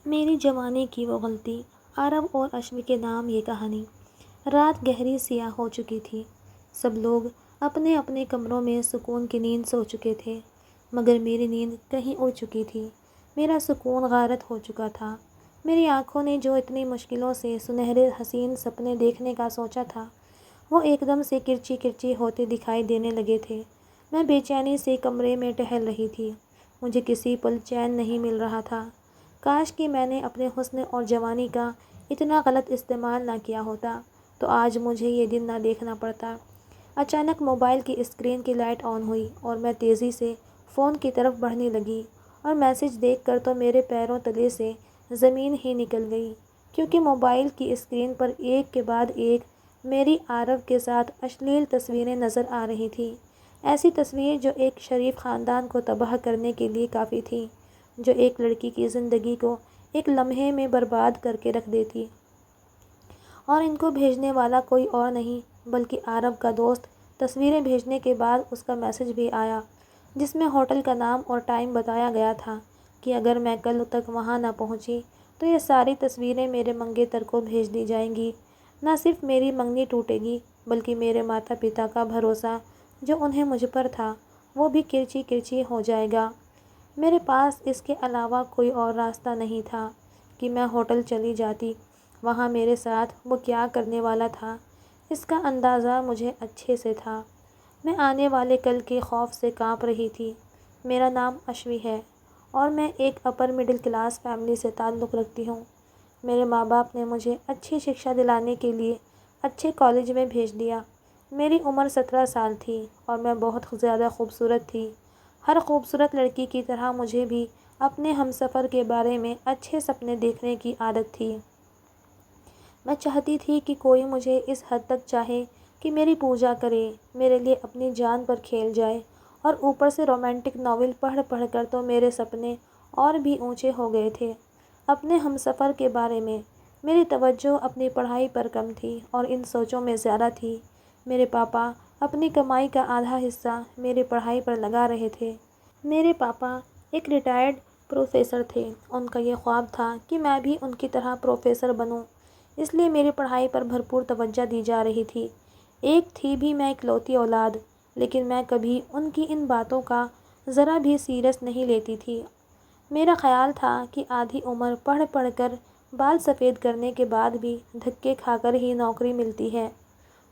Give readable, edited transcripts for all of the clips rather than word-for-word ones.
میری جوانی کی وہ غلطی، عرب اور اشوی کے نام یہ کہانی۔ رات گہری سیاہ ہو چکی تھی۔ سب لوگ اپنے اپنے کمروں میں سکون کی نیند سو چکے تھے، مگر میری نیند کہیں اڑ چکی تھی۔ میرا سکون غارت ہو چکا تھا۔ میری آنکھوں نے جو اتنی مشکلوں سے سنہرے حسین سپنے دیکھنے کا سوچا تھا، وہ ایک دم سے کرچی کرچی ہوتے دکھائی دینے لگے تھے۔ میں بے چینی سے کمرے میں ٹہل رہی تھی۔ مجھے کسی پل چین نہیں مل رہا تھا۔ کاش کہ میں نے اپنے حسن اور جوانی کا اتنا غلط استعمال نہ کیا ہوتا، تو آج مجھے یہ دن نہ دیکھنا پڑتا۔ اچانک موبائل کی اسکرین کی لائٹ آن ہوئی اور میں تیزی سے فون کی طرف بڑھنے لگی، اور میسج دیکھ کر تو میرے پیروں تلے سے زمین ہی نکل گئی، کیونکہ موبائل کی اسکرین پر ایک کے بعد ایک میری عارف کے ساتھ اشلیل تصویریں نظر آ رہی تھیں۔ ایسی تصویر جو ایک شریف خاندان کو تباہ کرنے کے لیے کافی تھی، جو ایک لڑکی کی زندگی کو ایک لمحے میں برباد کر کے رکھ دیتی۔ اور ان کو بھیجنے والا کوئی اور نہیں بلکہ عارف کا دوست۔ تصویریں بھیجنے کے بعد اس کا میسج بھی آیا، جس میں ہوٹل کا نام اور ٹائم بتایا گیا تھا کہ اگر میں کل تک وہاں نہ پہنچی تو یہ ساری تصویریں میرے منگیتر کو بھیج دی جائیں گی۔ نہ صرف میری منگنی ٹوٹے گی، بلکہ میرے ماتا پتا کا بھروسہ جو انہیں مجھ پر تھا، وہ بھی کرچی کرچی ہو جائے گا۔ میرے پاس اس کے علاوہ کوئی اور راستہ نہیں تھا کہ میں ہوٹل چلی جاتی۔ وہاں میرے ساتھ وہ کیا کرنے والا تھا، اس کا اندازہ مجھے اچھے سے تھا۔ میں آنے والے کل کے خوف سے کانپ رہی تھی۔ میرا نام اشوی ہے اور میں ایک اپر مڈل کلاس فیملی سے تعلق رکھتی ہوں۔ میرے ماں باپ نے مجھے اچھی شکشا دلانے کے لیے اچھے کالج میں بھیج دیا۔ میری عمر 17 سال تھی اور میں بہت زیادہ خوبصورت تھی۔ ہر خوبصورت لڑکی کی طرح مجھے بھی اپنے ہمسفر کے بارے میں اچھے سپنے دیکھنے کی عادت تھی۔ میں چاہتی تھی کہ کوئی مجھے اس حد تک چاہے کہ میری پوجا کرے، میرے لیے اپنی جان پر کھیل جائے، اور اوپر سے رومانٹک ناول پڑھ پڑھ کر تو میرے سپنے اور بھی اونچے ہو گئے تھے۔ اپنے ہمسفر کے بارے میں میری توجہ اپنی پڑھائی پر کم تھی اور ان سوچوں میں زیادہ تھی۔ میرے پاپا اپنی کمائی کا آدھا حصہ میری پڑھائی پر لگا رہے تھے۔ میرے پاپا ایک ریٹائرڈ پروفیسر تھے۔ ان کا یہ خواب تھا کہ میں بھی ان کی طرح پروفیسر بنوں، اس لیے میری پڑھائی پر بھرپور توجہ دی جا رہی تھی۔ ایک تھی بھی میں اکلوتی اولاد، لیکن میں کبھی ان کی ان باتوں کا ذرا بھی سیریس نہیں لیتی تھی۔ میرا خیال تھا کہ آدھی عمر پڑھ پڑھ کر بال سفید کرنے کے بعد بھی دھکے کھا کر ہی نوکری ملتی ہے،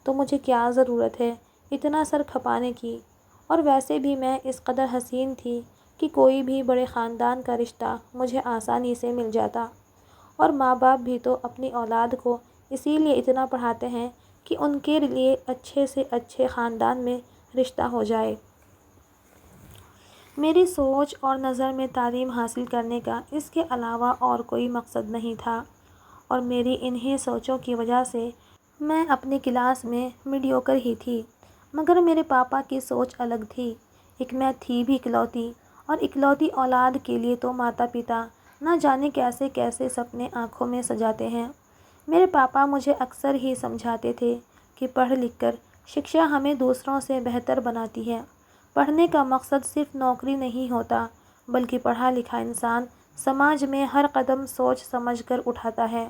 تو مجھے کیا ضرورت ہے اتنا سر کھپانے کی۔ اور ویسے بھی میں اس قدر حسین تھی کہ کوئی بھی بڑے خاندان کا رشتہ مجھے آسانی سے مل جاتا، اور ماں باپ بھی تو اپنی اولاد کو اسی لیے اتنا پڑھاتے ہیں کہ ان کے لیے اچھے سے اچھے خاندان میں رشتہ ہو جائے۔ میری سوچ اور نظر میں تعلیم حاصل کرنے کا اس کے علاوہ اور کوئی مقصد نہیں تھا، اور میری انہی سوچوں کی وجہ سے میں اپنی کلاس میں میڈیوکر ہی تھی۔ مگر میرے پاپا کی سوچ الگ تھی۔ ایک میں تھی بھی اکلوتی، اور اکلوتی اولاد کے لیے تو ماتا پتا نہ جانے کیسے کیسے سپنے آنکھوں میں سجاتے ہیں۔ میرے پاپا مجھے اکثر ہی سمجھاتے تھے کہ پڑھ لکھ کر شکشا ہمیں دوسروں سے بہتر بناتی ہے۔ پڑھنے کا مقصد صرف نوکری نہیں ہوتا، بلکہ پڑھا لکھا انسان سماج میں ہر قدم سوچ سمجھ کر اٹھاتا ہے۔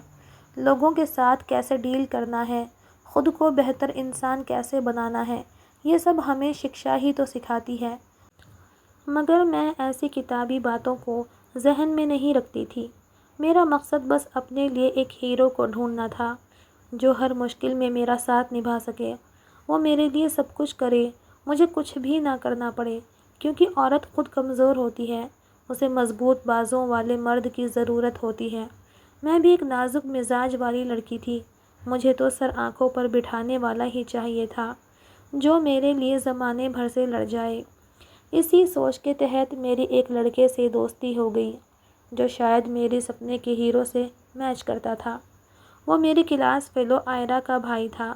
لوگوں کے ساتھ کیسے ڈیل کرنا ہے، خود کو بہتر انسان کیسے بنانا ہے، یہ سب ہمیں شکشا ہی تو سکھاتی ہے۔ مگر میں ایسی کتابی باتوں کو ذہن میں نہیں رکھتی تھی۔ میرا مقصد بس اپنے لیے ایک ہیرو کو ڈھونڈنا تھا، جو ہر مشکل میں میرا ساتھ نبھا سکے، وہ میرے لیے سب کچھ کرے، مجھے کچھ بھی نہ کرنا پڑے، کیونکہ عورت خود کمزور ہوتی ہے، اسے مضبوط بازوں والے مرد کی ضرورت ہوتی ہے۔ میں بھی ایک نازک مزاج والی لڑکی تھی، مجھے تو سر آنکھوں پر بٹھانے والا ہی چاہیے تھا، جو میرے لیے زمانے بھر سے لڑ جائے۔ اسی سوچ کے تحت میری ایک لڑکے سے دوستی ہو گئی، جو شاید میرے سپنے کے ہیرو سے میچ کرتا تھا۔ وہ میری کلاس فیلو آئرہ کا بھائی تھا۔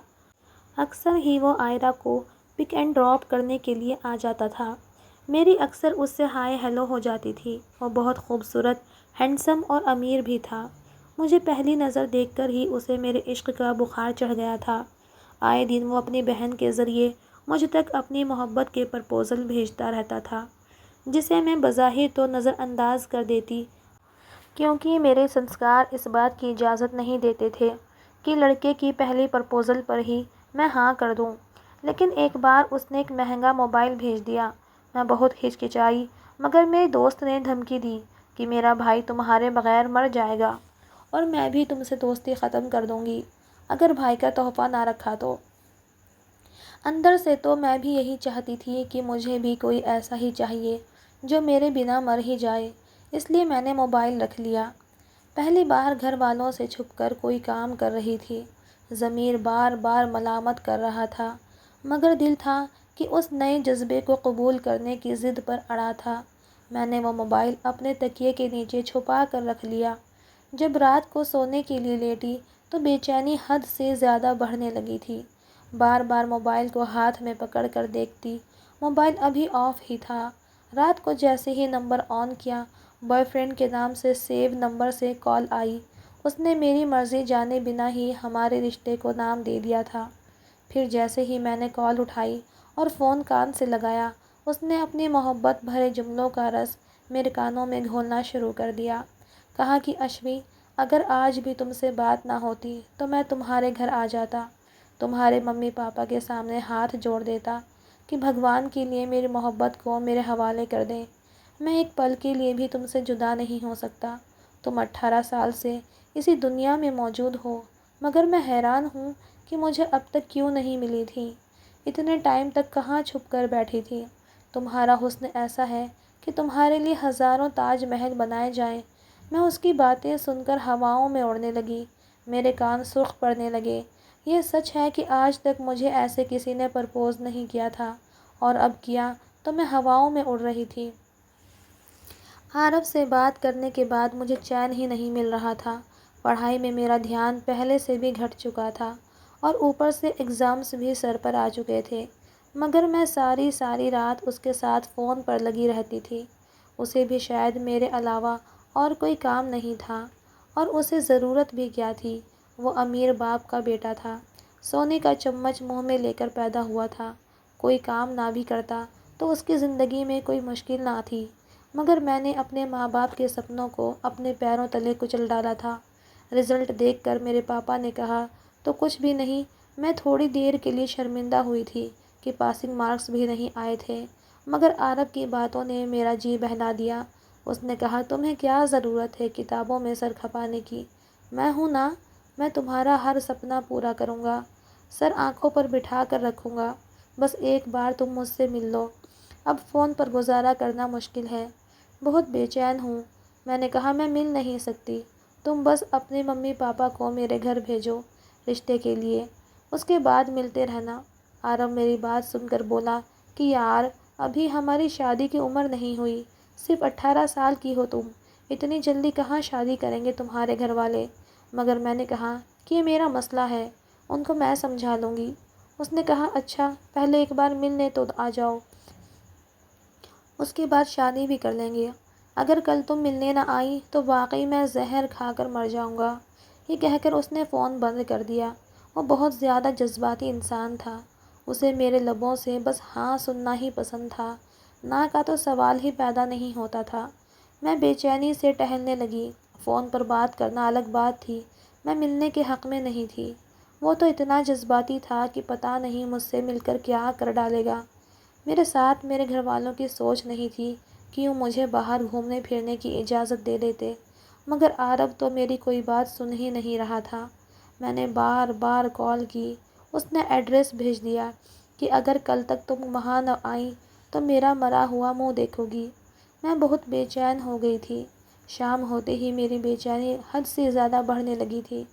اکثر ہی وہ آئرہ کو پک اینڈ ڈراپ کرنے کے لیے آ جاتا تھا۔ میری اکثر اس سے ہائے ہیلو ہو جاتی تھی۔ وہ بہت خوبصورت، ہینڈسم اور امیر بھی تھا۔ مجھے پہلی نظر دیکھ کر ہی اسے میرے عشق کا بخار چڑھ گیا تھا۔ آئے دن وہ اپنی بہن کے ذریعے مجھ تک اپنی محبت کے پرپوزل بھیجتا رہتا تھا، جسے میں بظاہر تو نظر انداز کر دیتی، کیونکہ میرے سنسکار اس بات کی اجازت نہیں دیتے تھے کہ لڑکے کی پہلی پرپوزل پر ہی میں ہاں کر دوں۔ لیکن ایک بار اس نے ایک مہنگا موبائل بھیج دیا۔ میں بہت ہچکچائی، مگر میری دوست نے دھمکی دی کہ میرا بھائی تمہارے بغیر مر جائے گا اور میں بھی تم سے دوستی ختم کر دوں گی اگر بھائی کا تحفہ نہ رکھا تو۔ اندر سے تو میں بھی یہی چاہتی تھی کہ مجھے بھی کوئی ایسا ہی چاہیے جو میرے بنا مر ہی جائے، اس لیے میں نے موبائل رکھ لیا۔ پہلی بار گھر والوں سے چھپ کر کوئی کام کر رہی تھی۔ ضمیر بار بار ملامت کر رہا تھا، مگر دل تھا کہ اس نئے جذبے کو قبول کرنے کی ضد پر اڑا تھا۔ میں نے وہ موبائل اپنے تکیے کے نیچے چھپا کر رکھ لیا۔ جب رات کو سونے کے لیے لیٹی تو بے چینی حد سے زیادہ بڑھنے لگی تھی۔ بار بار موبائل کو ہاتھ میں پکڑ کر دیکھتی، موبائل ابھی آف ہی تھا۔ رات کو جیسے ہی نمبر آن کیا، بوائے فرینڈ کے نام سے سیو نمبر سے کال آئی۔ اس نے میری مرضی جانے بنا ہی ہمارے رشتے کو نام دے دیا تھا۔ پھر جیسے ہی میں نے کال اٹھائی اور فون کان سے لگایا، اس نے اپنی محبت بھرے جملوں کا رس میرے کانوں میں گھولنا شروع کر دیا۔ کہا کہ اشوی، اگر آج بھی تم سے بات نہ ہوتی تو میں تمہارے گھر آ جاتا، تمہارے ممی پاپا کے سامنے ہاتھ جوڑ دیتا کہ بھگوان کے لیے میری محبت کو میرے حوالے کر دیں۔ میں ایک پل کے لیے بھی تم سے جدا نہیں ہو سکتا۔ تم 18 سال سے اسی دنیا میں موجود ہو، مگر میں حیران ہوں کہ مجھے اب تک کیوں نہیں ملی تھی۔ اتنے ٹائم تک کہاں چھپ کر بیٹھی تھی؟ تمہارا حسن ایسا ہے کہ تمہارے لیے ہزاروں تاج محل بنائے جائیں۔ میں اس کی باتیں سن کر ہواؤں میں اڑنے لگی، میرے کان سرخ پڑنے لگے۔ یہ سچ ہے کہ آج تک مجھے ایسے کسی نے پرپوز نہیں کیا تھا، اور اب کیا تو میں ہواؤں میں اڑ رہی تھی۔ عارف سے بات کرنے کے بعد مجھے چین ہی نہیں مل رہا تھا۔ پڑھائی میں میرا دھیان پہلے سے بھی گھٹ چکا تھا اور اوپر سے ایگزامز بھی سر پر آ چکے تھے، مگر میں ساری رات اس کے ساتھ فون پر لگی رہتی تھی۔ اسے بھی شاید میرے علاوہ اور کوئی کام نہیں تھا، اور اسے ضرورت بھی کیا تھی؟ وہ امیر باپ کا بیٹا تھا، سونے کا چمچ منہ میں لے کر پیدا ہوا تھا۔ کوئی کام نہ بھی کرتا تو اس کی زندگی میں کوئی مشکل نہ تھی، مگر میں نے اپنے ماں باپ کے سپنوں کو اپنے پیروں تلے کچل ڈالا تھا۔ رزلٹ دیکھ کر میرے پاپا نے کہا تو کچھ بھی نہیں، میں تھوڑی دیر کے لیے شرمندہ ہوئی تھی کہ پاسنگ مارکس بھی نہیں آئے تھے، مگر عارف کی باتوں نے میرا جی بہلا دیا۔ اس نے کہا تمہیں کیا ضرورت ہے کتابوں میں سر کھپانے کی؟ میں ہوں نا، میں تمہارا ہر سپنا پورا کروں گا، سر آنکھوں پر بٹھا کر رکھوں گا، بس ایک بار تم مجھ سے مل لو۔ اب فون پر گزارا کرنا مشکل ہے، بہت بے چین ہوں۔ میں نے کہا میں مل نہیں سکتی، تم بس اپنے ممی پاپا کو میرے گھر بھیجو رشتے کے لیے، اس کے بعد ملتے رہنا۔ عارف میری بات سن کر بولا کہ یار ابھی ہماری شادی کی عمر نہیں ہوئی، صرف 18 سال کی ہو تم، اتنی جلدی کہاں شادی کریں گے تمہارے گھر والے؟ مگر میں نے کہا کہ یہ میرا مسئلہ ہے، ان کو میں سمجھا لوں گی۔ اس نے کہا اچھا پہلے ایک بار ملنے تو آ جاؤ، اس کے بعد شادی بھی کر لیں گے۔ اگر کل تم ملنے نہ آئی تو واقعی میں زہر کھا کر مر جاؤں گا۔ یہ کہہ کر اس نے فون بند کر دیا۔ وہ بہت زیادہ جذباتی انسان تھا، اسے میرے لبوں سے بس ہاں سننا ہی پسند تھا، نہ کا تو سوال ہی پیدا نہیں ہوتا تھا۔ میں بے چینی سے ٹہلنے لگی۔ فون پر بات کرنا الگ بات تھی، میں ملنے کے حق میں نہیں تھی۔ وہ تو اتنا جذباتی تھا کہ پتہ نہیں مجھ سے مل کر کیا کر ڈالے گا۔ میرے ساتھ میرے گھر والوں کی سوچ نہیں تھی کہ وہ مجھے باہر گھومنے پھرنے کی اجازت دے دیتے، مگر عارف تو میری کوئی بات سن ہی نہیں رہا تھا۔ میں نے بار بار کال کی، اس نے ایڈریس بھیج دیا کہ اگر کل تک تم وہاں نہ آئیں تو میرا مرا ہوا منہ دیکھو گی۔ میں بہت بے چین ہو گئی تھی۔ شام ہوتے ہی میری بے چینی حد سے زیادہ بڑھنے لگی تھی،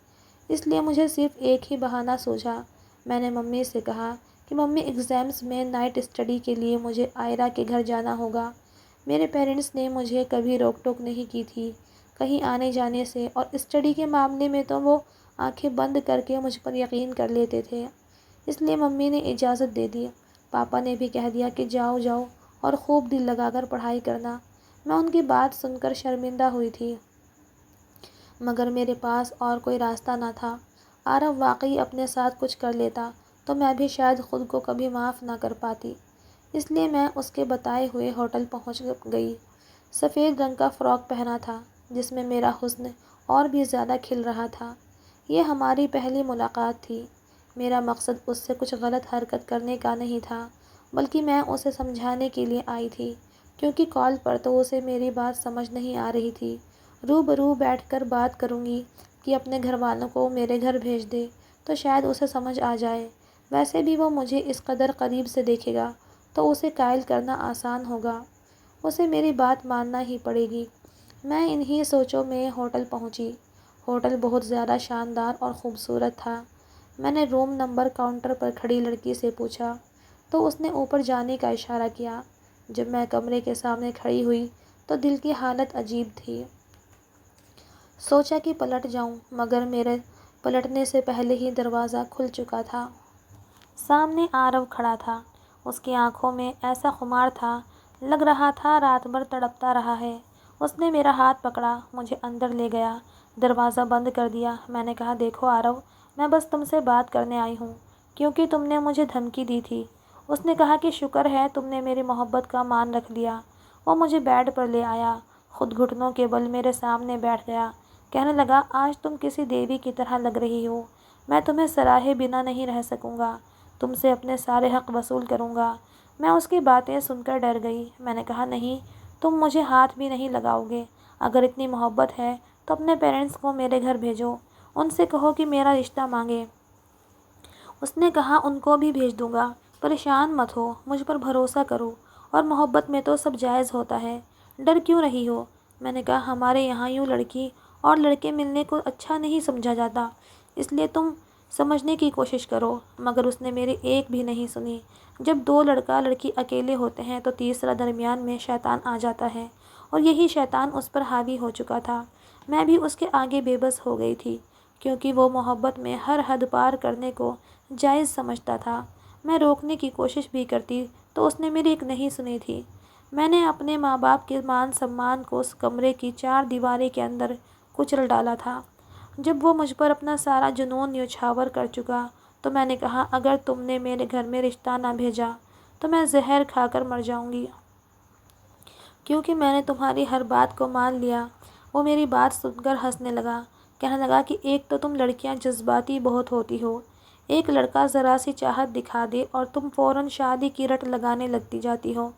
اس لیے مجھے صرف ایک ہی بہانہ سوجھا۔ میں نے ممی سے کہا کہ ممی ایگزامز میں نائٹ اسٹڈی کے لیے مجھے عائرہ کے گھر جانا ہوگا۔ میرے پیرنٹس نے مجھے کبھی روک ٹوک نہیں کی تھی کہیں آنے جانے سے، اور اسٹڈی کے معاملے میں تو وہ آنکھیں بند کر کے مجھ پر یقین کر لیتے تھے، اس لیے ممی نے اجازت دے دی۔ پاپا نے بھی کہہ دیا کہ جاؤ جاؤ اور خوب دل لگا کر پڑھائی کرنا۔ میں ان کی بات سن کر شرمندہ ہوئی تھی، مگر میرے پاس اور کوئی راستہ نہ تھا۔ عارف واقعی اپنے ساتھ کچھ کر لیتا تو میں بھی شاید خود کو کبھی معاف نہ کر پاتی، اس لیے میں اس کے بتائے ہوئے ہوٹل پہنچ گئی۔ سفید رنگ کا فراک پہنا تھا، جس میں میرا حسن اور بھی زیادہ کھل رہا تھا۔ یہ ہماری پہلی ملاقات تھی۔ میرا مقصد اس سے کچھ غلط حرکت کرنے کا نہیں تھا، بلکہ میں اسے سمجھانے کے لیے آئی تھی، کیونکہ کال پر تو اسے میری بات سمجھ نہیں آ رہی تھی۔ روبرو بیٹھ کر بات کروں گی کہ اپنے گھر والوں کو میرے گھر بھیج دے تو شاید اسے سمجھ آ جائے۔ ویسے بھی وہ مجھے اس قدر قریب سے دیکھے گا تو اسے قائل کرنا آسان ہوگا۔ اسے میری بات ماننا ہی پڑے گی۔ میں انہی سوچوں میں ہوٹل پہنچی۔ ہوٹل بہت زیادہ شاندار اور خوبصورت تھا۔ میں نے روم نمبر کاؤنٹر پر کھڑی لڑکی سے پوچھا تو اس نے اوپر جانے کا اشارہ کیا۔ جب میں کمرے کے سامنے کھڑی ہوئی تو دل کی حالت عجیب تھی۔ سوچا کہ پلٹ جاؤں، مگر میرے پلٹنے سے پہلے ہی دروازہ کھل چکا تھا۔ سامنے آرو کھڑا تھا۔ اس کی آنکھوں میں ایسا خمار تھا، لگ رہا تھا رات بھر تڑپتا رہا ہے۔ اس نے میرا ہاتھ پکڑا، مجھے اندر لے گیا، دروازہ بند کر دیا۔ میں نے کہا، دیکھو آرو، میں بس تم سے بات کرنے آئی ہوں، کیونکہ تم نے مجھے دھمکی دی تھی۔ اس نے کہا کہ شکر ہے تم نے میری محبت کا مان رکھ لیا۔ وہ مجھے بیڈ پر لے آیا، خود گھٹنوں کے بل میرے سامنے بیٹھ گیا۔ کہنے لگا، آج تم کسی دیوی کی طرح لگ رہی ہو۔ میں تمہیں سراہے بنا نہیں رہ سکوں گا، تم سے اپنے سارے حق وصول کروں گا۔ میں اس کی باتیں سن کر ڈر گئی۔ میں نے کہا، نہیں، تم مجھے ہاتھ بھی نہیں لگاؤ گے۔ اگر اتنی محبت ہے تو اپنے پیرنٹس کو میرے گھر بھیجو، ان سے کہو کہ میرا رشتہ مانگے۔ اس نے کہا، ان کو بھی بھیج دوں گا، پریشان مت ہو، مجھ پر بھروسہ کرو، اور محبت میں تو سب جائز ہوتا ہے، ڈر کیوں رہی ہو؟ میں نے کہا، ہمارے یہاں یوں لڑکی اور لڑکے ملنے کو اچھا نہیں سمجھا جاتا، اس لیے تم سمجھنے کی کوشش کرو۔ مگر اس نے میری ایک بھی نہیں سنی۔ جب دو لڑکا لڑکی اکیلے ہوتے ہیں تو تیسرا درمیان میں شیطان آ جاتا ہے، اور یہی شیطان اس پر حاوی ہو چکا تھا۔ میں بھی اس کے آگے بے بس ہو گئی تھی، کیونکہ وہ محبت میں ہر حد پار کرنے کو جائز سمجھتا تھا۔ میں روکنے کی کوشش بھی کرتی تو اس نے میری ایک نہیں سنی تھی۔ میں نے اپنے ماں باپ کے مان سمان کو اس کمرے کی چار دیواری کے اندر کچل ڈالا تھا۔ جب وہ مجھ پر اپنا سارا جنون نیچھاور کر چکا تو میں نے کہا، اگر تم نے میرے گھر میں رشتہ نہ بھیجا تو میں زہر کھا کر مر جاؤں گی، کیونکہ میں نے تمہاری ہر بات کو مان لیا۔ وہ میری بات سن کر ہنسنے لگا، کہنے لگا کہ ایک تو تم لڑکیاں جذباتی بہت ہوتی ہو، ایک لڑکا ذرا سی چاہت دکھا دے اور تم فوراً شادی کی رٹ لگانے لگتی جاتی ہو۔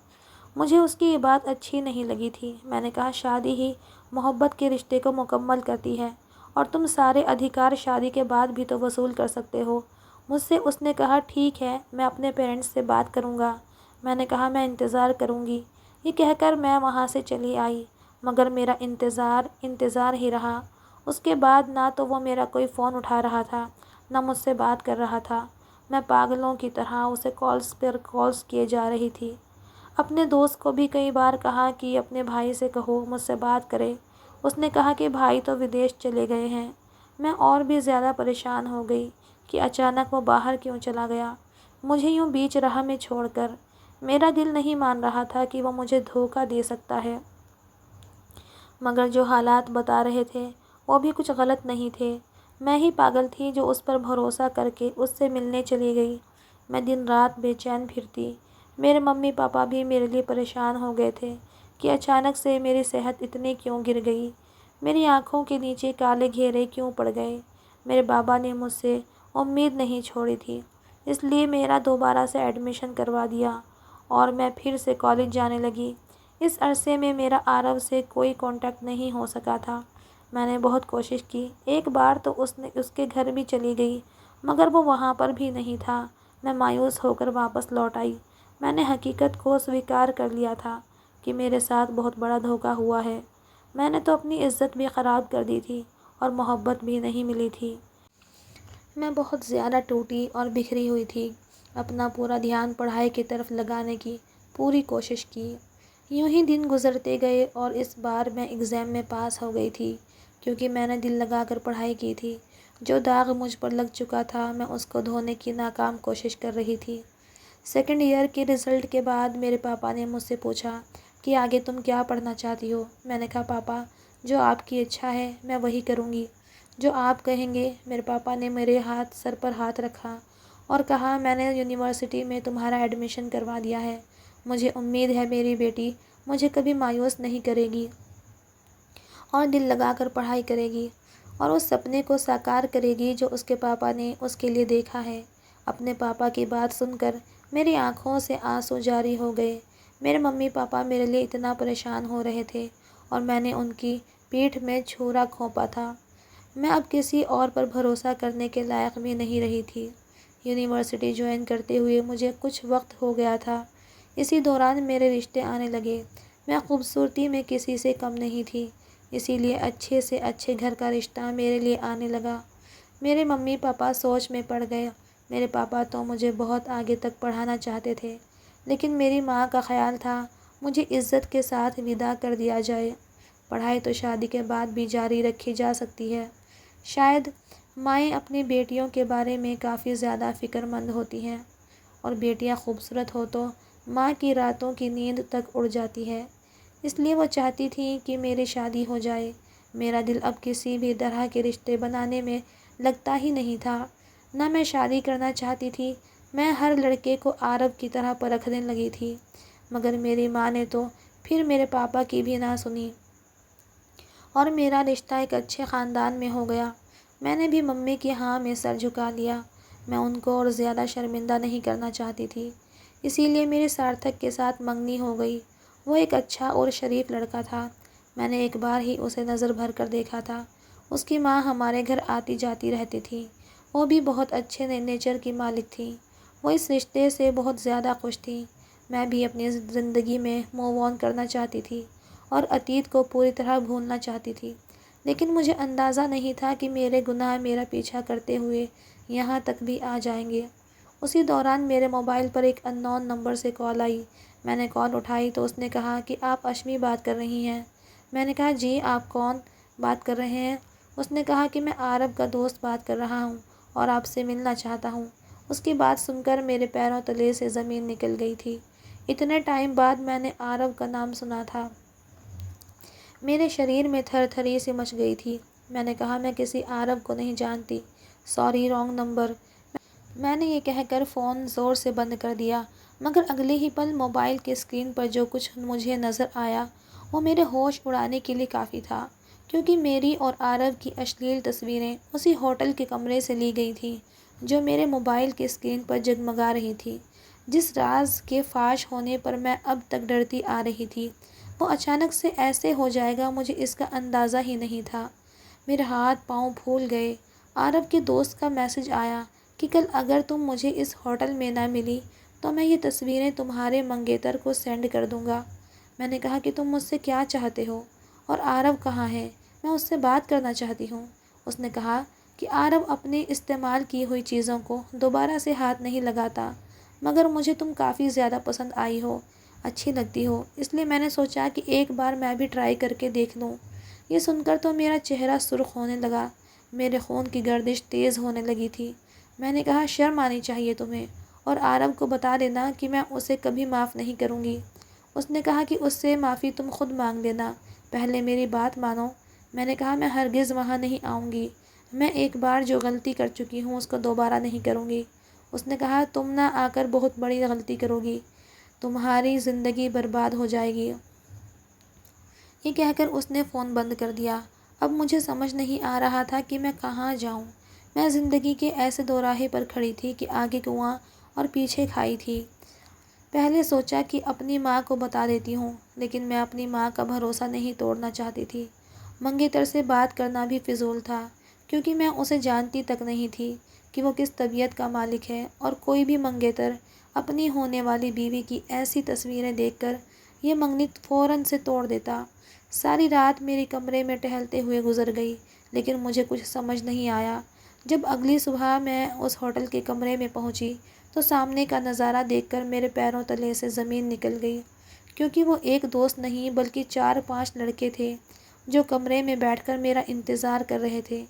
مجھے اس کی یہ بات اچھی نہیں لگی تھی۔ میں نے کہا، شادی ہی محبت کے رشتے کو مکمل کرتی ہے، اور تم سارے ادھیکار شادی کے بعد بھی تو وصول کر سکتے ہو مجھ سے۔ اس نے کہا، ٹھیک ہے، میں اپنے پیرنٹس سے بات کروں گا۔ میں نے کہا، میں انتظار کروں گی۔ یہ کہہ کر میں وہاں سے چلی آئی، مگر میرا انتظار ہی رہا۔ اس کے بعد نہ تو وہ میرا کوئی فون اٹھا رہا تھا، نہ مجھ سے بات کر رہا تھا۔ میں پاگلوں کی طرح اسے کالز پر کالز کیے جا رہی تھی۔ اپنے دوست کو بھی کئی بار کہا کہ اپنے بھائی سے کہو مجھ سے بات کرے۔ اس نے کہا کہ بھائی تو ودیش چلے گئے ہیں۔ میں اور بھی زیادہ پریشان ہو گئی کہ اچانک وہ باہر کیوں چلا گیا، مجھے یوں بیچ راہ میں چھوڑ کر۔ میرا دل نہیں مان رہا تھا کہ وہ مجھے دھوکہ دے سکتا ہے، مگر جو حالات بتا رہے تھے وہ بھی کچھ غلط نہیں تھے۔ میں ہی پاگل تھی جو اس پر بھروسہ کر کے اس سے ملنے چلی گئی۔ میں دن رات بے چین پھرتی۔ میرے ممی پاپا بھی میرے لیے پریشان ہو گئے تھے کہ اچانک سے میری صحت اتنی کیوں گر گئی، میری آنکھوں کے نیچے کالے گھیرے کیوں پڑ گئے۔ میرے بابا نے مجھ سے امید نہیں چھوڑی تھی، اس لیے میرا دوبارہ سے ایڈمیشن کروا دیا اور میں پھر سے کالج جانے لگی۔ اس عرصے میں میرا آرو سے کوئی کانٹیکٹ نہیں ہو سکا تھا۔ میں نے بہت کوشش کی، ایک بار تو اس کے گھر بھی چلی گئی، مگر وہ وہاں پر بھی نہیں تھا۔ میں مایوس ہو کر واپس لوٹ آئی۔ میں نے حقیقت کو سویکار کر لیا تھا کہ میرے ساتھ بہت بڑا دھوکہ ہوا ہے۔ میں نے تو اپنی عزت بھی خراب کر دی تھی اور محبت بھی نہیں ملی تھی۔ میں بہت زیادہ ٹوٹی اور بکھری ہوئی تھی۔ اپنا پورا دھیان پڑھائی کی طرف لگانے کی پوری کوشش کی۔ یوں ہی دن گزرتے گئے اور اس بار میں ایگزام میں پاس ہو گئی تھی، کیونکہ میں نے دل لگا کر پڑھائی کی تھی۔ جو داغ مجھ پر لگ چکا تھا میں اس کو دھونے کی ناکام کوشش کر رہی تھی۔ سیکنڈ ایئر کے رزلٹ کے بعد میرے پاپا نے مجھ سے پوچھا کہ آگے تم کیا پڑھنا چاہتی ہو؟ میں نے کہا، پاپا، جو آپ کی اچھا ہے میں وہی کروں گی، جو آپ کہیں گے۔ میرے پاپا نے میرے سر پر ہاتھ رکھا اور کہا، میں نے یونیورسٹی میں تمہارا ایڈمیشن کروا دیا ہے۔ مجھے امید ہے میری بیٹی مجھے کبھی مایوس نہیں کرے گی۔ اور دل لگا کر پڑھائی کرے گی اور اس سپنے کو ساکار کرے گی جو اس کے پاپا نے اس کے لیے دیکھا ہے۔ اپنے پاپا کی بات سن کر میری آنکھوں سے آنسو جاری ہو گئے۔ میرے ممی پاپا میرے لیے اتنا پریشان ہو رہے تھے اور میں نے ان کی پیٹھ میں چھرا گھونپا تھا۔ میں اب کسی اور پر بھروسہ کرنے کے لائق بھی نہیں رہی تھی۔ یونیورسٹی جوائن کرتے ہوئے مجھے کچھ وقت ہو گیا تھا۔ اسی دوران میرے رشتے آنے لگے۔ میں خوبصورتی میں کسی سے کم نہیں تھی، اسی لیے اچھے سے اچھے گھر کا رشتہ میرے لیے آنے لگا۔ میرے ممی پاپا سوچ میں پڑ گئے۔ میرے پاپا تو مجھے بہت آگے تک پڑھانا چاہتے تھے، لیکن میری ماں کا خیال تھا مجھے عزت کے ساتھ وداع کر دیا جائے۔ پڑھائی تو شادی کے بعد بھی جاری رکھی جا سکتی ہے۔ شاید مائیں اپنی بیٹیوں کے بارے میں کافی زیادہ فکر مند ہوتی ہیں، اور بیٹیاں خوبصورت ہو تو ماں کی راتوں کی نیند تک اڑ جاتی ہے۔ اس لیے وہ چاہتی تھیں کہ میری شادی ہو جائے۔ میرا دل اب کسی بھی طرح کے رشتے بنانے میں لگتا ہی نہیں تھا۔ نہ میں شادی کرنا چاہتی تھی، میں ہر لڑکے کو عارب کی طرح پرکھنے لگی تھی، مگر میری ماں نے تو پھر میرے پاپا کی بھی نہ سنی اور میرا رشتہ ایک اچھے خاندان میں ہو گیا۔ میں نے بھی ممی کی ہاں میں سر جھکا لیا۔ میں ان کو اور زیادہ شرمندہ نہیں کرنا چاہتی تھی، اسی لیے میری سارتھک کے ساتھ منگنی ہو گئی۔ وہ ایک اچھا اور شریف لڑکا تھا۔ میں نے ایک بار ہی اسے نظر بھر کر دیکھا تھا۔ اس کی ماں ہمارے گھر آتی جاتی رہتی تھی۔ وہ بھی بہت اچھے نیچر کی مالک تھی۔ وہ اس رشتے سے بہت زیادہ خوش تھی۔ میں بھی اپنی زندگی میں موو آن کرنا چاہتی تھی اور اطیت کو پوری طرح بھولنا چاہتی تھی، لیکن مجھے اندازہ نہیں تھا کہ میرے گناہ میرا پیچھا کرتے ہوئے یہاں تک بھی آ جائیں گے۔ اسی دوران میرے موبائل پر ایک ان نون نمبر سے کال آئی۔ میں نے کال اٹھائی تو اس نے کہا کہ آپ اشمی بات کر رہی ہیں؟ میں نے کہا جی، آپ کون بات کر رہے ہیں؟ اس نے کہا کہ میں عارب کا دوست بات کر رہا ہوں اور آپ سے ملنا چاہتا ہوں۔ اس کی بات سن کر میرے پیروں تلے سے زمین نکل گئی تھی۔ اتنے ٹائم بعد میں نے عارب کا نام سنا تھا۔ میرے شریر میں تھر تھری سی مچ گئی تھی۔ میں نے کہا میں کسی عارب کو نہیں جانتی، سوری، رانگ نمبر۔ میں نے یہ کہہ کر فون زور سے بند کر دیا، مگر اگلے ہی پل موبائل کی اسکرین پر جو کچھ مجھے نظر آیا وہ میرے ہوش اڑانے کے لیے کافی تھا، کیونکہ میری اور عارب کی اشلیل تصویریں اسی ہوٹل کے کمرے سے لی گئی تھیں جو میرے موبائل کی اسکرین پر جگمگا رہی تھی۔ جس راز کے فاش ہونے پر میں اب تک ڈرتی آ رہی تھی، وہ اچانک سے ایسے ہو جائے گا، مجھے اس کا اندازہ ہی نہیں تھا۔ میرے ہاتھ پاؤں پھول گئے۔ عارب کے دوست کا میسج آیا کہ کل اگر تم مجھے اس ہوٹل میں نہ ملی تو میں یہ تصویریں تمہارے منگیتر کو سینڈ کر دوں گا۔ میں نے کہا کہ تم مجھ سے کیا چاہتے ہو اور عارب کہاں ہے؟ میں اس سے بات کرنا چاہتی ہوں۔ اس نے کہا کہ عارب اپنے استعمال کی ہوئی چیزوں کو دوبارہ سے ہاتھ نہیں لگاتا، مگر مجھے تم کافی زیادہ پسند آئی ہو، اچھی لگتی ہو، اس لیے میں نے سوچا کہ ایک بار میں بھی ٹرائی کر کے دیکھ لوں۔ یہ سن کر تو میرا چہرہ سرخ ہونے لگا، میرے خون کی گردش تیز ہونے لگی تھی۔ میں نے کہا شرم آنی چاہیے تمہیں، اور عارب کو بتا دینا کہ میں اسے کبھی معاف نہیں کروں گی۔ اس نے کہا کہ اس سے معافی تم خود مانگ لینا، پہلے میری بات مانو۔ میں نے کہا میں ہرگز وہاں نہیں آؤں گی، میں ایک بار جو غلطی کر چکی ہوں اس کو دوبارہ نہیں کروں گی۔ اس نے کہا تم نہ آ کر بہت بڑی غلطی کرو گی، تمہاری زندگی برباد ہو جائے گی۔ یہ کہہ کر اس نے فون بند کر دیا۔ اب مجھے سمجھ نہیں آ رہا تھا کہ میں کہاں جاؤں۔ میں زندگی کے ایسے دوراہے پر کھڑی تھی کہ آگے کنواں اور پیچھے کھائی تھی۔ پہلے سوچا کہ اپنی ماں کو بتا دیتی ہوں، لیکن میں اپنی ماں کا بھروسہ نہیں توڑنا چاہتی تھی۔ منگیتر سے بات کرنا بھی فضول تھا، کیونکہ میں اسے جانتی تک نہیں تھی کہ وہ کس طبیعت کا مالک ہے، اور کوئی بھی منگیتر اپنی ہونے والی بیوی کی ایسی تصویریں دیکھ کر یہ منگنی فوراً سے توڑ دیتا۔ ساری رات میری کمرے میں ٹہلتے ہوئے گزر گئی، لیکن مجھے کچھ سمجھ نہیں آیا۔ جب اگلی صبح میں اس ہوٹل کے کمرے میں پہنچی تو سامنے کا نظارہ دیکھ کر میرے پیروں تلے سے زمین نکل گئی، کیونکہ وہ ایک دوست نہیں بلکہ 4-5 لڑکے تھے جو کمرے میں بیٹھ کر میرا انتظار کر رہے تھے۔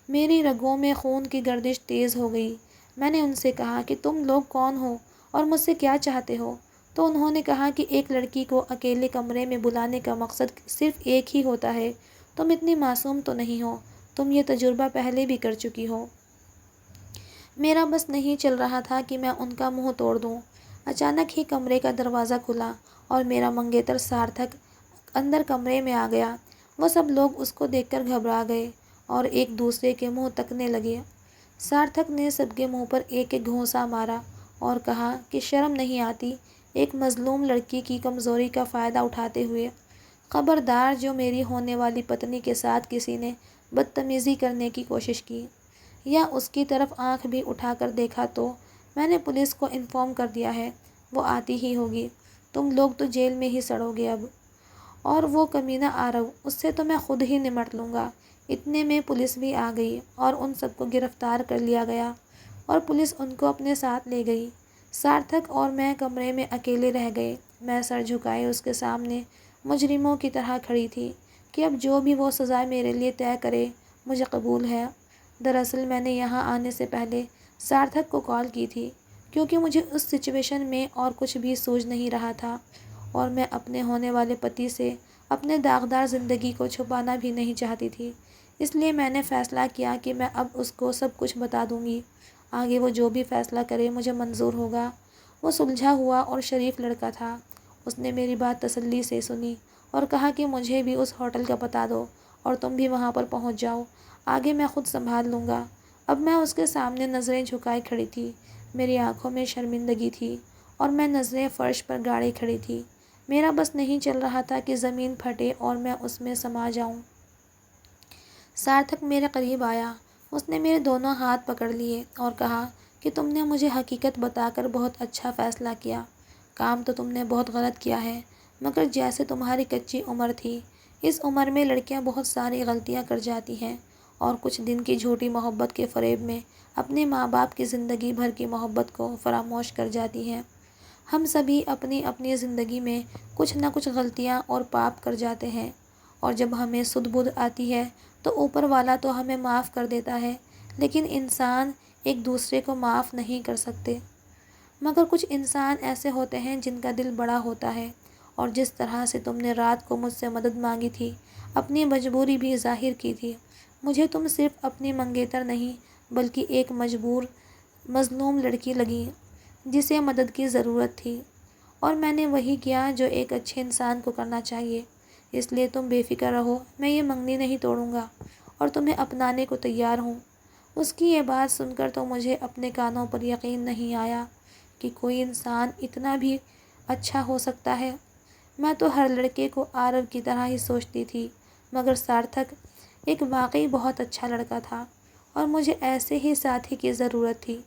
میری رگوں میں خون کی گردش تیز ہو گئی۔ میں نے ان سے کہا کہ تم لوگ کون ہو اور مجھ سے کیا چاہتے ہو؟ تو انہوں نے کہا کہ ایک لڑکی کو اکیلے کمرے میں بلانے کا مقصد صرف ایک ہی ہوتا ہے، تم اتنی معصوم تو نہیں ہو، تم یہ تجربہ پہلے بھی کر چکی ہو۔ میرا بس نہیں چل رہا تھا کہ میں ان کا منہ توڑ دوں۔ اچانک ہی کمرے کا دروازہ کھلا اور میرا منگیتر سارتھک اندر کمرے میں آ گیا۔ وہ سب لوگ اس کو دیکھ کر گھبرا گئے اور ایک دوسرے کے منہ تکنے لگے۔ سارتھک نے سب کے منہ پر ایک ایک گھونسا مارا اور کہا کہ شرم نہیں آتی ایک مظلوم لڑکی کی کمزوری کا فائدہ اٹھاتے ہوئے۔ خبردار، جو میری ہونے والی پتنی کے ساتھ کسی نے بدتمیزی کرنے کی کوشش کی یا اس کی طرف آنکھ بھی اٹھا کر دیکھا تو میں نے پولیس کو انفارم کر دیا ہے، وہ آتی ہی ہوگی۔ تم لوگ تو جیل میں ہی سڑو گے اب۔ اور وہ کمینہ آرو، اس سے تو میں خود ہی نمٹ لوں گا۔ اتنے میں پولیس بھی آ گئی اور ان سب کو گرفتار کر لیا گیا اور پولیس ان کو اپنے ساتھ لے گئی۔ سارتھک اور میں کمرے میں اکیلے رہ گئے۔ میں سر جھکائے اس کے سامنے مجرموں کی طرح کھڑی تھی کہ اب جو بھی وہ سزا میرے لیے طے کرے مجھے قبول ہے۔ دراصل میں نے یہاں آنے سے پہلے سارتھک کو کال کی تھی کیونکہ مجھے اس سچویشن میں اور کچھ بھی سوچ نہیں رہا تھا اور میں اپنے ہونے والے پتی سے اپنے داغدار زندگی کو چھپانا بھی نہیں چاہتی تھی۔ اس لیے میں نے فیصلہ کیا کہ میں اب اس کو سب کچھ بتا دوں گی۔ آگے وہ جو بھی فیصلہ کرے مجھے منظور ہوگا۔ وہ سلجھا ہوا اور شریف لڑکا تھا۔ اس نے میری بات تسلی سے سنی اور کہا کہ مجھے بھی اس ہوٹل کا پتہ دو اور تم بھی وہاں پر پہنچ جاؤ، آگے میں خود سنبھال لوں گا۔ اب میں اس کے سامنے نظریں جھکائے کھڑی تھی۔ میری آنکھوں میں شرمندگی تھی اور میں نظریں فرش پر گاڑے کھڑی تھی۔ میرا بس نہیں چل رہا تھا کہ زمین پھٹے اور میں اس میں سما جاؤں۔ سارتھک میرے قریب آیا۔ اس نے میرے دونوں ہاتھ پکڑ لیے اور کہا کہ تم نے مجھے حقیقت بتا کر بہت اچھا فیصلہ کیا۔ کام تو تم نے بہت غلط کیا ہے، مگر جیسے تمہاری کچی عمر تھی، اس عمر میں لڑکیاں بہت ساری غلطیاں کر جاتی ہیں اور کچھ دن کی جھوٹی محبت کے فریب میں اپنے ماں باپ کی زندگی بھر کی محبت کو فراموش کر جاتی ہیں۔ ہم سبھی اپنی اپنی زندگی میں کچھ نہ کچھ غلطیاں اور پاپ کر جاتے ہیں اور جب ہمیں سدھ بدھ آتی ہے تو اوپر والا تو ہمیں معاف کر دیتا ہے، لیکن انسان ایک دوسرے کو معاف نہیں کر سکتے۔ مگر کچھ انسان ایسے ہوتے ہیں جن کا دل بڑا ہوتا ہے، اور جس طرح سے تم نے رات کو مجھ سے مدد مانگی تھی، اپنی مجبوری بھی ظاہر کی تھی، مجھے تم صرف اپنی منگیتر نہیں بلکہ ایک مجبور مظلوم لڑکی لگی جسے مدد کی ضرورت تھی، اور میں نے وہی کیا جو ایک اچھے انسان کو کرنا چاہیے۔ اس لیے تم بے فکر رہو، میں یہ منگنی نہیں توڑوں گا اور تمہیں اپنانے کو تیار ہوں۔ اس کی یہ بات سن کر تو مجھے اپنے کانوں پر یقین نہیں آیا کہ کوئی انسان اتنا بھی اچھا ہو سکتا ہے۔ میں تو ہر لڑکے کو آرو کی طرح ہی سوچتی تھی، مگر سارتھک ایک واقعی بہت اچھا لڑکا تھا اور مجھے ایسے ہی ساتھی کی ضرورت تھی۔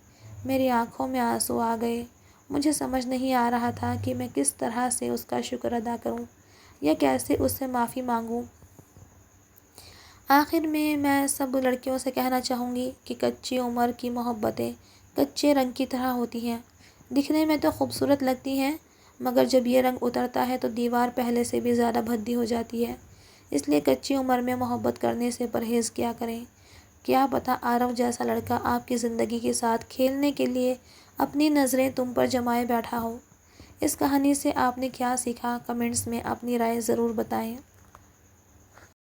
میری آنکھوں میں آنسو آ گئے۔ مجھے سمجھ نہیں آ رہا تھا کہ میں کس طرح سے اس کا شکر ادا کروں یا کیسے اس سے معافی مانگوں۔ آخر میں سب لڑکیوں سے کہنا چاہوں گی کہ کچی عمر کی محبتیں کچے رنگ کی طرح ہوتی ہیں، دکھنے میں تو خوبصورت لگتی ہیں، مگر جب یہ رنگ اترتا ہے تو دیوار پہلے سے بھی زیادہ بھدی ہو جاتی ہے۔ اس لیے کچی عمر میں محبت کرنے سے پرہیز کیا کریں۔ کیا پتہ آرو جیسا لڑکا آپ کی زندگی کے ساتھ کھیلنے کے لیے اپنی نظریں تم پر جمائے بیٹھا ہو۔ اس کہانی سے آپ نے کیا سیکھا؟ کمنٹس میں اپنی رائے ضرور بتائیں۔